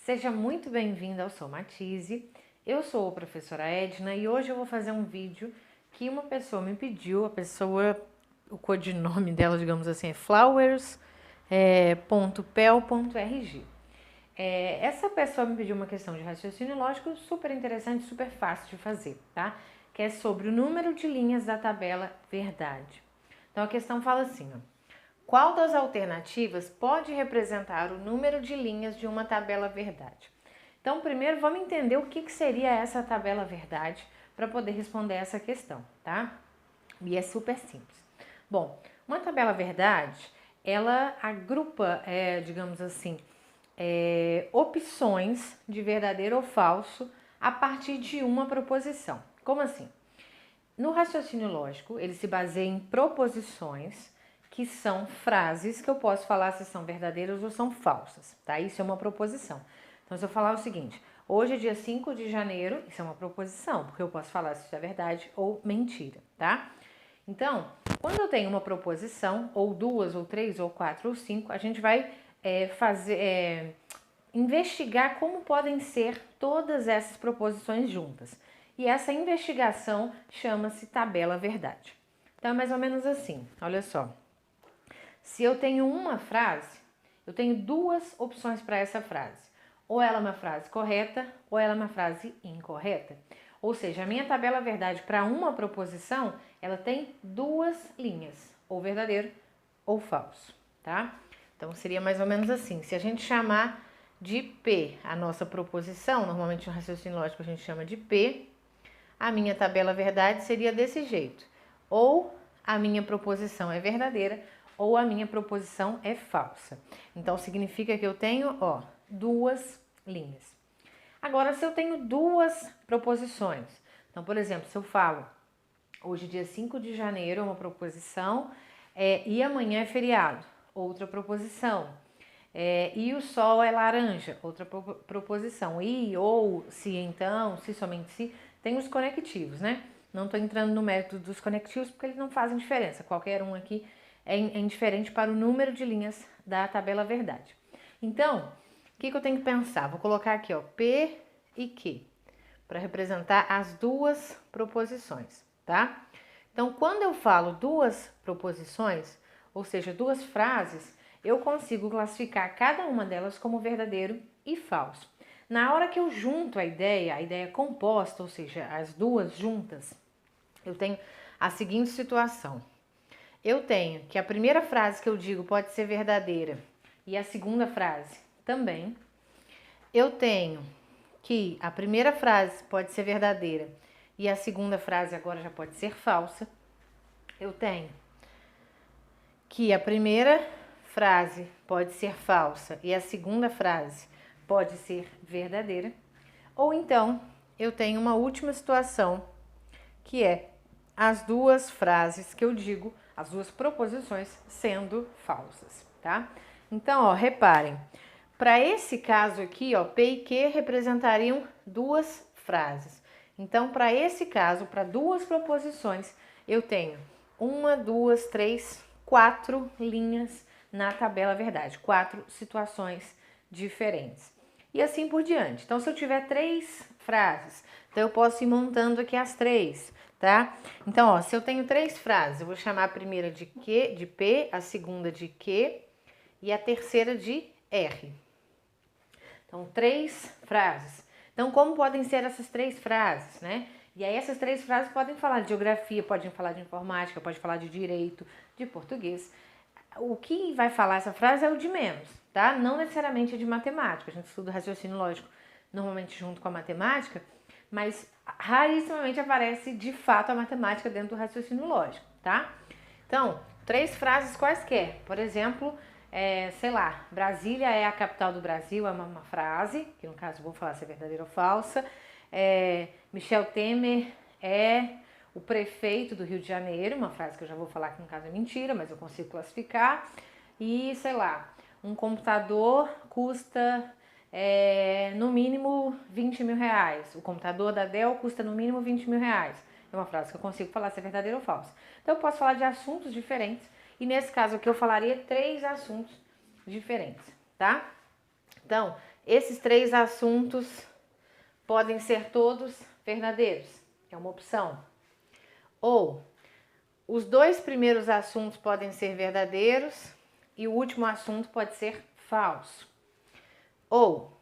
Seja muito bem-vinda ao Sou Matize. Eu sou a professora Edna e hoje eu vou fazer um vídeo que uma pessoa me pediu, o codinome dela, digamos assim, é flowers.pel.rg. Essa pessoa me pediu uma questão de raciocínio lógico super interessante, super fácil de fazer, tá? Que é sobre o número de linhas da tabela verdade. Então a questão fala assim, ó. Qual das alternativas pode representar o número de linhas de uma tabela verdade? Então, primeiro vamos entender o que seria essa tabela verdade para poder responder essa questão, tá? E é super simples. Bom, uma tabela verdade, ela agrupa, digamos assim, opções de verdadeiro ou falso a partir de uma proposição. Como assim? No raciocínio lógico, ele se baseia em proposições, que são frases que eu posso falar se são verdadeiras ou são falsas, tá? Isso é uma proposição. Então, se eu falar o seguinte, hoje é dia 5 de janeiro, isso é uma proposição, porque eu posso falar se isso é verdade ou mentira, tá? Então, quando eu tenho uma proposição, ou duas, ou três, ou quatro, ou cinco, a gente vai investigar como podem ser todas essas proposições juntas. E essa investigação chama-se tabela verdade. Então, é mais ou menos assim, olha só. Se eu tenho uma frase, eu tenho duas opções para essa frase. Ou ela é uma frase correta, ou ela é uma frase incorreta. Ou seja, a minha tabela verdade para uma proposição, ela tem duas linhas, ou verdadeiro ou falso, tá? Então, seria mais ou menos assim. Se a gente chamar de P a nossa proposição, normalmente no raciocínio lógico a gente chama de P, a minha tabela verdade seria desse jeito. Ou a minha proposição é verdadeira, ou a minha proposição é falsa. Então, significa que eu tenho, ó, duas linhas. Agora, se eu tenho duas proposições, então, por exemplo, se eu falo, hoje dia 5 de janeiro é uma proposição, e amanhã é feriado, outra proposição. E o sol é laranja, outra proposição. E, ou, se, então, se, somente se, tem os conectivos, né? Não estou entrando no mérito dos conectivos porque eles não fazem diferença. Qualquer um aqui é indiferente para o número de linhas da tabela verdade. Então, o que eu tenho que pensar? Vou colocar aqui, ó, P e Q, para representar as duas proposições, tá? Então, quando eu falo duas proposições, ou seja, duas frases, eu consigo classificar cada uma delas como verdadeiro e falso. Na hora que eu junto a ideia composta, ou seja, as duas juntas, eu tenho a seguinte situação. Eu tenho que a primeira frase que eu digo pode ser verdadeira e a segunda frase também. Eu tenho que a primeira frase pode ser verdadeira e a segunda frase agora já pode ser falsa. Eu tenho que a primeira frase pode ser falsa e a segunda frase pode ser verdadeira. Ou então, eu tenho uma última situação, que é as duas frases que eu digo, as duas proposições sendo falsas, tá? Então, ó, reparem, para esse caso aqui, ó, P e Q representariam duas frases. Então, para esse caso, para duas proposições, eu tenho uma, duas, três, quatro linhas na tabela verdade, quatro situações diferentes. E assim por diante. Então, se eu tiver três frases, então eu posso ir montando aqui as três, tá? Então, ó, se eu tenho três frases, eu vou chamar a primeira de Q, de P, a segunda de Q e a terceira de R. Então, três frases. Então, como podem ser essas três frases, né? E aí, essas três frases podem falar de geografia, podem falar de informática, pode falar de direito, de português. O que vai falar essa frase é o de menos, tá? Não necessariamente é de matemática. A gente estuda raciocínio lógico normalmente junto com a matemática, mas rarissimamente aparece de fato a matemática dentro do raciocínio lógico, tá? Então, três frases quaisquer. Por exemplo, sei lá, Brasília é a capital do Brasil, é uma frase, que no caso vou falar se é verdadeira ou falsa. Michel Temer é o prefeito do Rio de Janeiro, uma frase que eu já vou falar que no caso é mentira, mas eu consigo classificar. E, sei lá, um computador custa no mínimo 20 mil reais. O computador da Dell custa no mínimo 20 mil reais. É uma frase que eu consigo falar se é verdadeira ou falsa. Então eu posso falar de assuntos diferentes. E nesse caso aqui eu falaria três assuntos diferentes, tá? Então, esses 3 assuntos podem ser todos verdadeiros, é uma opção. Ou os 2 primeiros assuntos podem ser verdadeiros e o último assunto pode ser falso. Ou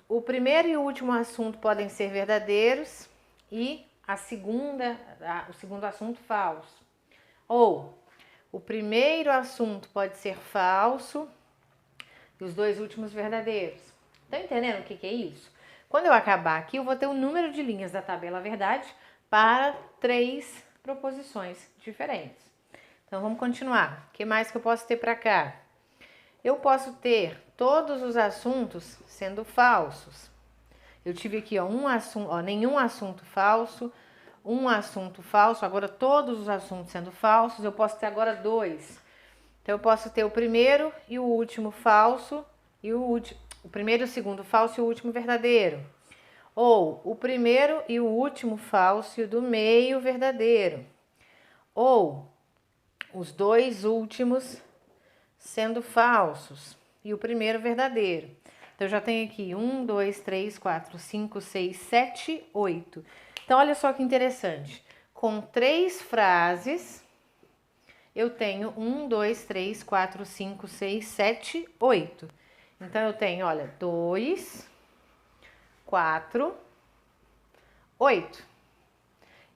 o primeiro e o último assunto podem ser verdadeiros e o segundo assunto falso. Ou o primeiro assunto pode ser falso e os 2 últimos verdadeiros. Tá entendendo o que é isso? Quando eu acabar aqui, eu vou ter o número de linhas da tabela verdade para 3 proposições diferentes. Então, vamos continuar. O que mais que eu posso ter para cá? Eu posso ter todos os assuntos sendo falsos. Eu tive aqui, nenhum assunto falso, um assunto falso, agora todos os assuntos sendo falsos. Eu posso ter agora 2. Então, eu posso ter o primeiro e o último falso, e o primeiro e o segundo falso e o último verdadeiro. Ou o primeiro e o último falso e o do meio verdadeiro. Ou os 2 últimos sendo falsos e o primeiro verdadeiro. Então, eu já tenho aqui 1, 2, 3, 4, 5, 6, 7, 8. Então, olha só que interessante. Com 3 frases, eu tenho 1, 2, 3, 4, 5, 6, 7, 8. Então, eu tenho, olha, 2, 4, 8.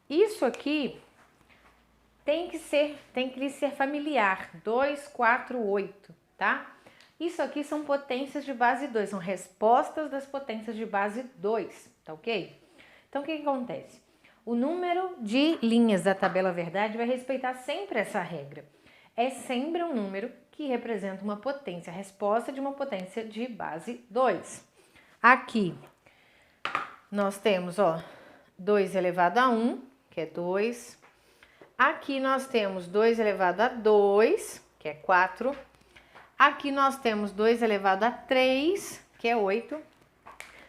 Isso aqui tem que lhe ser familiar. 2, 4, 8, tá? Isso aqui são potências de base 2, são respostas das potências de base 2, tá ok? Então, o que acontece? O número de linhas da tabela verdade vai respeitar sempre essa regra. É sempre um número que representa uma potência, a resposta de uma potência de base 2. Aqui, nós temos, 2 elevado a 1, que é 2. Aqui nós temos 2 elevado a 2, que é 4. Aqui nós temos 2 elevado a 3, que é 8.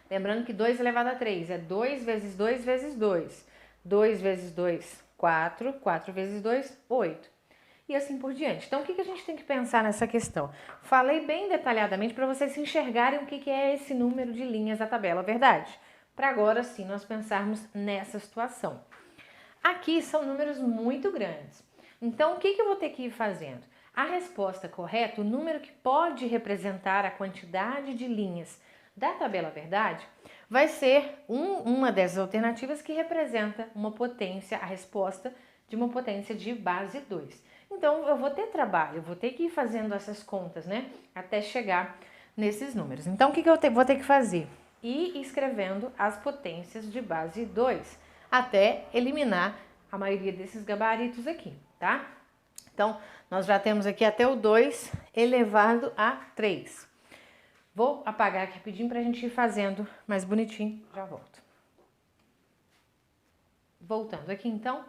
Lembrando que 2 elevado a 3 é 2 vezes 2 vezes 2. 2 vezes 2, 4. 4 vezes 2, 8. E assim por diante. Então, o que a gente tem que pensar nessa questão? Falei bem detalhadamente para vocês se enxergarem o que é esse número de linhas da tabela verdade. Para agora sim nós pensarmos nessa situação. Aqui são números muito grandes. Então, o que eu vou ter que ir fazendo? A resposta correta, o número que pode representar a quantidade de linhas da tabela verdade, vai ser uma dessas alternativas que representa uma potência, a resposta de uma potência de base 2. Então, eu vou ter trabalho, eu vou ter que ir fazendo essas contas, né? Até chegar nesses números. Então, o que eu vou ter que fazer? Ir escrevendo as potências de base 2, até eliminar a maioria desses gabaritos aqui, tá? Então, nós já temos aqui até o 2 elevado a 3. Vou apagar aqui rapidinho para a gente ir fazendo mais bonitinho, já volto. Voltando aqui então.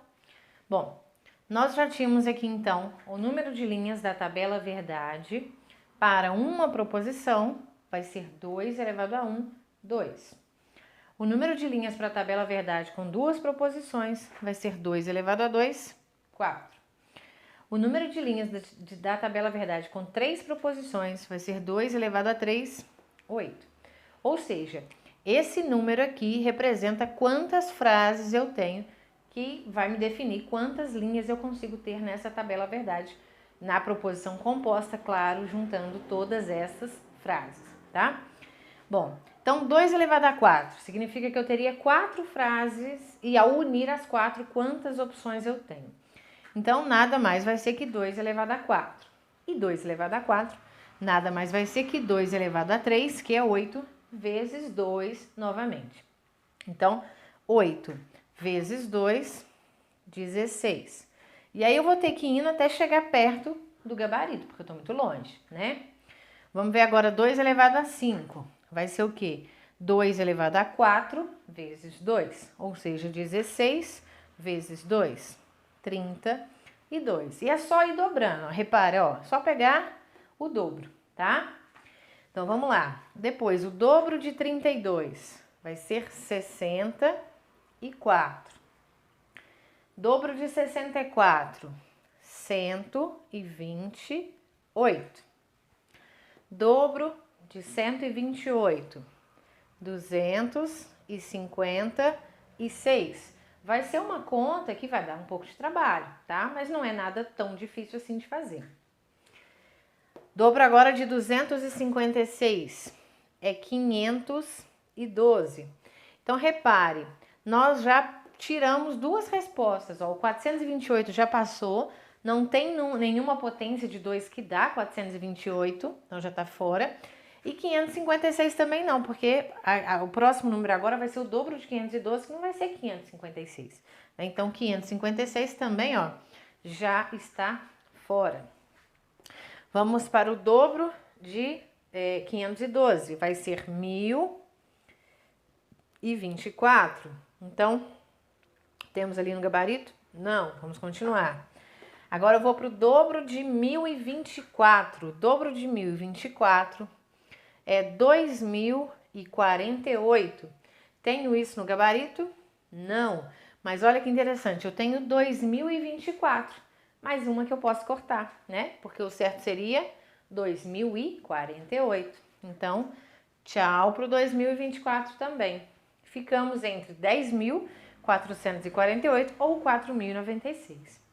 Bom, nós já tínhamos aqui então o número de linhas da tabela verdade para uma proposição, vai ser 2 elevado a 1, 2. O número de linhas para a tabela verdade com 2 proposições vai ser 2 elevado a 2, 4. O número de linhas da tabela verdade com 3 proposições vai ser 2 elevado a 3, 8. Ou seja, esse número aqui representa quantas frases eu tenho, que vai me definir quantas linhas eu consigo ter nessa tabela verdade, na proposição composta, claro, juntando todas essas frases, tá? Bom, então 2 elevado a 4 significa que eu teria 4 frases e ao unir as 4, quantas opções eu tenho? Então, nada mais vai ser que 2 elevado a 4. E 2 elevado a 4, nada mais vai ser que 2 elevado a 3, que é 8, vezes 2 novamente. Então, 8 vezes 2, 16. E aí eu vou ter que ir indo até chegar perto do gabarito, porque eu estou muito longe, né? Vamos ver agora 2 elevado a 5. Vai ser o quê? 2 elevado a 4 vezes 2, ou seja, 16 vezes 2, 32. E é só ir dobrando, ó. Repare, ó, só pegar o dobro, tá? Então, vamos lá. Depois, o dobro de 32 vai ser 64. Dobro de 64, 128. Dobro de 128, 256. Vai ser uma conta que vai dar um pouco de trabalho, tá? Mas não é nada tão difícil assim de fazer. Dobro agora de 256 é 512. Então, repare, nós já tiramos duas respostas. Ó, o 428 já passou, não tem nenhuma potência de 2 que dá 428, então já tá fora. E 556 também não, porque o próximo número agora vai ser o dobro de 512, que não vai ser 556. Então, 556 também, ó, já está fora. Vamos para o dobro de 512, vai ser 1024. Então, temos ali no gabarito? Não, vamos continuar. Agora eu vou para o dobro de 1024. O dobro de 1024 é 2048. Tenho isso no gabarito? Não. Mas olha que interessante, eu tenho 2024. Mais uma que eu posso cortar, né? Porque o certo seria 2048. Então, tchau pro 2024 também. Ficamos entre 10.448 ou 4.096.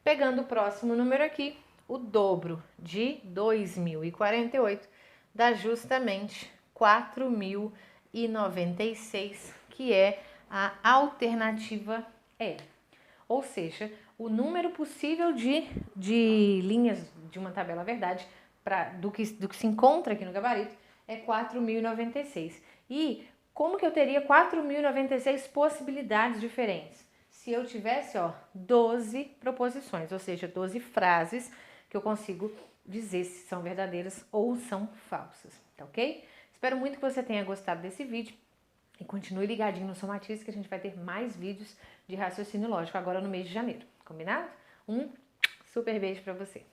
Pegando o próximo número aqui, o dobro de 2048 dá justamente 4.096, que é a alternativa E. Ou seja, o número possível de linhas de uma tabela verdade do que se encontra aqui no gabarito é 4.096. E como que eu teria 4.096 possibilidades diferentes? Se eu tivesse, 12 proposições, ou seja, 12 frases que eu consigo dizer se são verdadeiras ou são falsas, tá ok? Espero muito que você tenha gostado desse vídeo. E continue ligadinho no Somatize, que a gente vai ter mais vídeos de raciocínio lógico agora no mês de janeiro. Combinado? Um super beijo pra você.